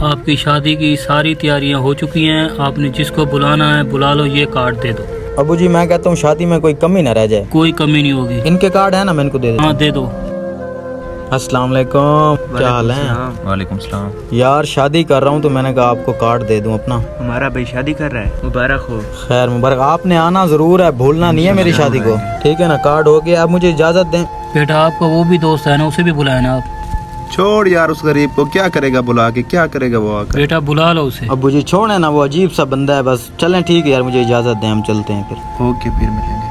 आपकी शादी की सारी तैयारियां हो चुकी हैं, आपने जिसको बुलाना है बुला लो, ये कार्ड दे दो। अबू जी मैं कहता हूँ शादी में कोई कमी ना रह जाए। कोई कमी नहीं होगी। इनके कार्ड है ना, मैं इनको दे देता हूँ। हाँ दे दो। अस्सलाम वालेकुम, क्या हाल है? वालेकुम सलाम। यार शादी कर रहा हूँ तो मैंने कहा आपको कार्ड दे दूँ अपना। हमारा भाई शादी कर रहा है, मुबारक हो। खैर मुबारक, आपने आना जरूर है, भूलना नहीं है मेरी शादी को, ठीक है ना? कार्ड हो गया, अब मुझे इजाजत दें। बेटा आपका वो भी दोस्त है ना, उसे भी बुलाए ना आप। छोड़ यार उस गरीब को, क्या करेगा बुला के, क्या करेगा वो आकर। बेटा बुला लो उसे। अबू जी छोड़े ना, वो अजीब सा बंदा है बस। चलें ठीक है यार, मुझे इजाजत दें, हम चलते हैं फिर। ओके फिर मिलेंगे।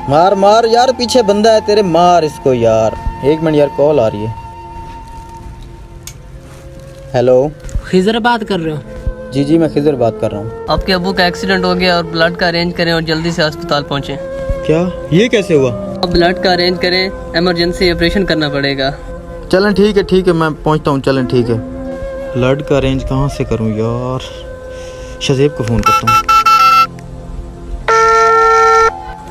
मार मार यार, पीछे बंदा है तेरे, मार इसको यार। एक मिनट यार, कॉल आ रही है। हेलो, खिजर बात कर रहे हो? जी जी मैं खिजर बात कर रहा हूँ। आपके अबू का एक्सीडेंट हो गया और ब्लड का अरेंज करें और जल्दी से अस्पताल पहुंचे। क्या ये कैसे हुआ? अब ब्लड का अरेंज करें, इमरजेंसी ऑपरेशन करना पड़ेगा। चलें ठीक है मैं पहुँचता हूँ। चलें ठीक है। ब्लड का अरेंज कहाँ से करूँ यार? शजीब को फ़ोन करता हूँ।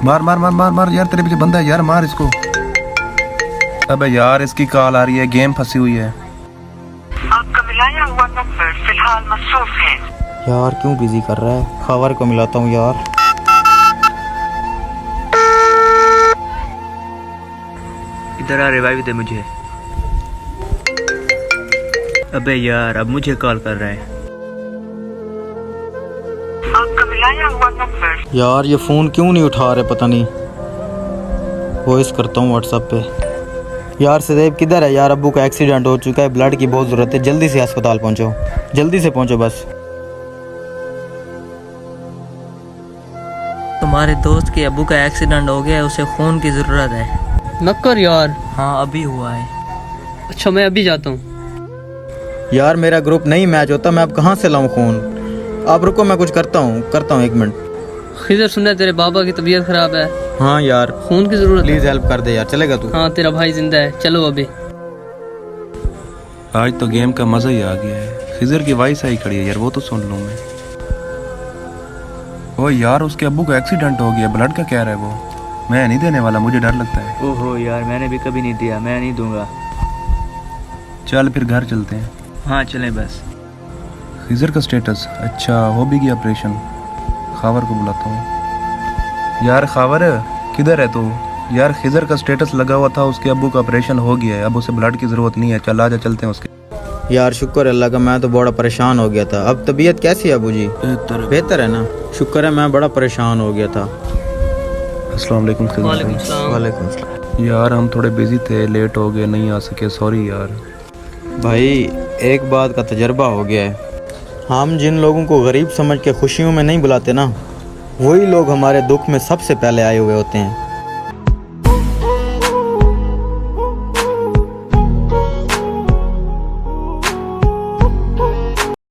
मार मार मार मार मार यार, तेरे पीछे बंदा है यार, मार इसको। अबे यार इसकी कॉल आ रही है, गेम फंसी हुई है। आपका मिलाया हुआ नंबर फिलहाल मसरूफ है। यार क्यों बिजी कर रहा है? खबर को मिलाता हूँ यार। इधर आ, रिवाइव दे मुझे। अबे यार अब मुझे कॉल कर रहा है। आपका मिलाया हुआ नंबर। यार ये फ़ोन क्यों नहीं उठा रहे, पता नहीं। वॉइस करता हूँ व्हाट्सएप पे। यार सदैब किधर है यार? अब्बू का एक्सीडेंट हो चुका है, ब्लड की बहुत ज़रूरत है, जल्दी से अस्पताल पहुँचो, जल्दी से पहुँचो बस। तुम्हारे दोस्त के अबू का एक्सीडेंट हो गया है, उसे खून की जरूरत है। नक्कर यार। हाँ अभी हुआ है। अच्छा मैं अभी जाता हूँ। यार मेरा ग्रुप नहीं मैच होता, मैं अब कहाँ से लाऊं खून? आप रुको, मैं कुछ करता हूँ एक मिनट। खिजर सुनना है तेरे बाबा की तबीयत खराब है, हाँ यार खून की जरूरत है। प्लीज़ हेल्प कर दे यार, चलेगा तू? हाँ तेरा भाई जिंदा है, चलो अभी। आज तो गेम का मजा ही आ गया है। खिजर की वॉइस आई खड़ी है यार, वो तो सुन लूँ मैं। ओ यार उसके अब्बू का एक्सीडेंट हो गया, ब्लड का कह रहा है वो। मैं नहीं देने वाला, मुझे डर लगता है। ओहो यार मैंने भी कभी नहीं दिया, मैं नहीं दूंगा। चल फिर घर चलते हैं। हाँ चलें बस। खिजर का स्टेटस अच्छा हो भी गया ऑपरेशन। खावर को बुलाता हूँ। यार खावर किधर है तू? यार खिजर का स्टेटस लगा हुआ था, उसके अब्बू का ऑपरेशन हो गया है, अब उसे ब्लड की ज़रूरत नहीं है। चल आजा चलते हैं उसके। यार शुक्र है अल्लाह का, मैं तो बड़ा परेशान हो गया था। अब तबीयत कैसी है अबू जी? बेहतर है ना? शुक्र है, मैं बड़ा परेशान हो गया था। अस्सलाम वालेकुम खिजर वालेकुम भाई। सलाम। वालेकुम सलाम। यार हम थोड़े बिजी थे, लेट हो गए, नहीं आ सके, सॉरी यार। भाई एक बात का तजर्बा हो गया है, हम जिन लोगों को गरीब समझ के खुशियों में नहीं बुलाते ना, वही लोग हमारे दुख में सबसे पहले आए हुए होते हैं।